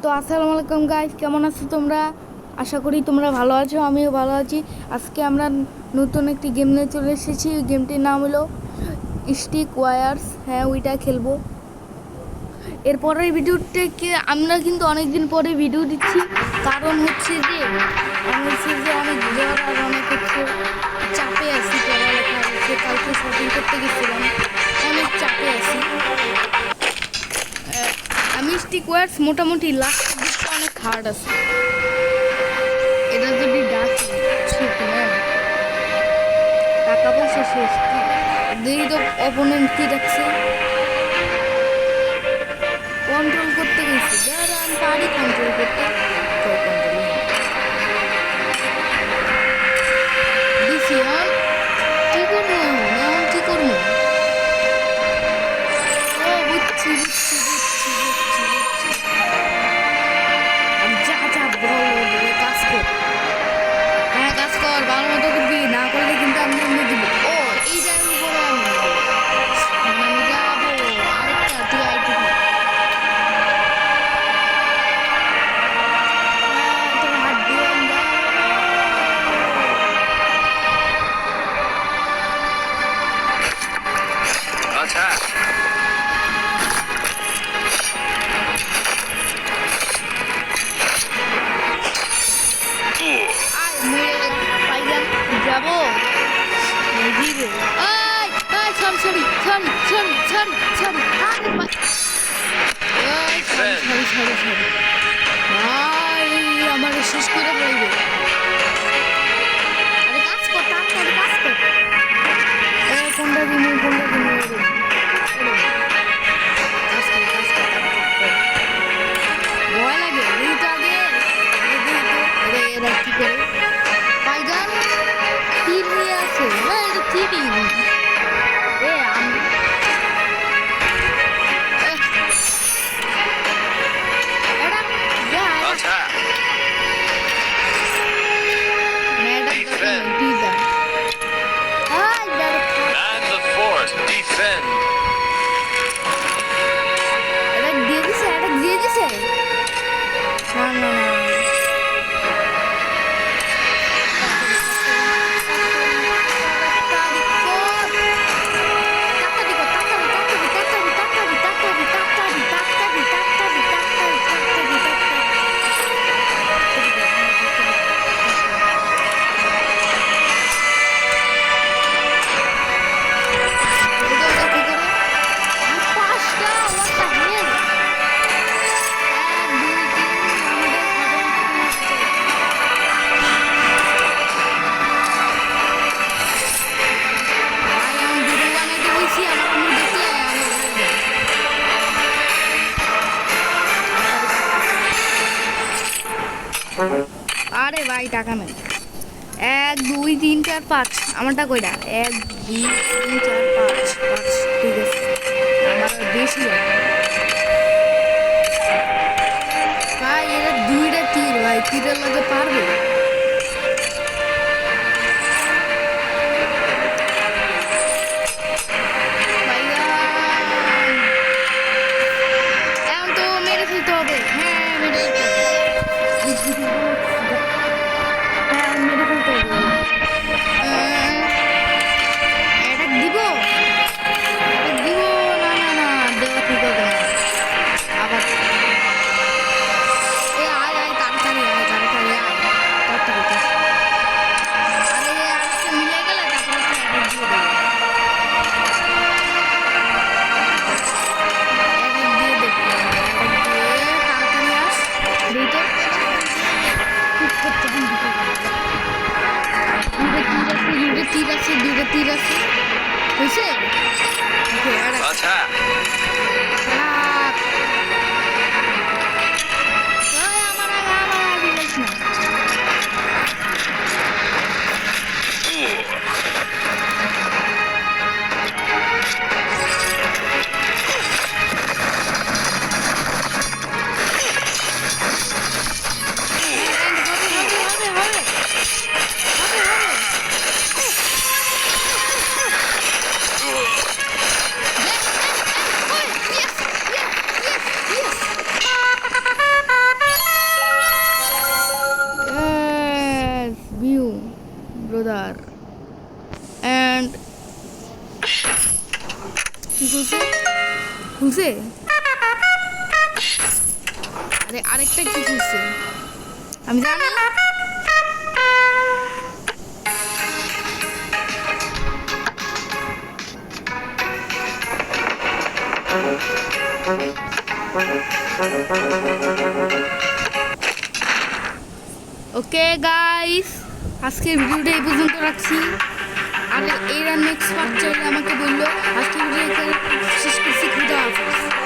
তো আসসালামু আলাইকুম গাইস, কেমন আছো তোমরা? আশা করি তোমরা ভালো আছো, আমিও ভালো আছি। আজকে আমরা নতুন একটি গেম নিয়ে চলে এসেছি। গেমটির নাম হলো স্টিক ওয়্যারস। হ্যাঁ, ওইটা খেলবো। এরপরের ভিডিওটাকে আমরা কিন্তু অনেকদিন পরে ভিডিও দিচ্ছি, কারণ হচ্ছে যে অনেক জ্বর আর অনেক হচ্ছে চাপে আছি। পড়ালেখা হচ্ছে, কালকে শপিং করতে গেছিলাম, অনেক চাপে আছি। আমি স্টিক ওয়্যারস মোটামুটি লাস্ট দিকটা অনেক হার্ড আছে। এটা যদি ডাকি ঠিক না, টাকা পয়সা শেষ। কি দেখি তো অপোনেন্ট কি দেখছে, কন্ট্রোল করতে গেছি। যারা আমি পারি কন্ট্রোল করতে, দিছি। কি করবো এখন, কি করবো? ও বুঝছি বুঝছি বুঝছি বুঝছি বুঝছি। যা যা বল, কাজ কর। হ্যাঁ, কাজ কর, ভালো মতো করবি, না করলে কিন্তু আমি এমনি দিব। ও এই জায়গার উপরে আমি যাবো। আরেকটা তুই আইটি তোর হাত দিয়ে Attack! পাইলাম, যাবো। Sorry sorry sorry sorry sorry sorry sorry sorry ভাই, আমার শেষ করে বলবে। আরে কাজ কর, তাড়াতাড়ি কাজ কর। কোনটা দিন কোনটা দিন ভয় লাগে। এইটা আগে এরা কি করে পাইগান তীর নিয়ে আছে। হ্যাঁ, এটা তীরই। আমি এটা Attack! ম্যাডাম দিদা। হাই Man the fort! Defend! এটা দিয়ে দিছে, এটা দিয়ে দিছে। না না না, আরে ভাই টাকা নেই। 1 2 3 4 5 আমারটা কইরা 1 2 3 4 5 5। ঠিক আছে, আমার বেশি লাগে ভাই। এরা দুইটা তীর ভাই, তীরের লাগে পারবে। এখন তো মেরে ফেলতে হবে। হ্যাঁ, মেরে ফেলতে হবে। হ্যাঁ, মেরে ফেলতে হবে। এটা দিব, এটা দিব। না না না, দেওয়া ঠিক হবে না। আবার আয় আয়, তাড়াতাড়ি আয়, তাড়াতাড়ি আয়, তাড়াতাড়ি আরে আজকে মিলে গেলে তারপরে দিয়ে দেবো। তাড়াতাড়ি আস, দুটো তীর আছে, দুটো তীর আছে। হয়েছে? Attack! খুলছে খুলছে আরে আরেকটা কি খুলছে আমি জানি ওকে গাইস আজকের ভিডিওটা এই পর্যন্ত রাখছি আর এর নেক্সট পার্ট চাইলে আমাকে বললো আজকের ভিডিও শেষ করছি খুদা হাফেজ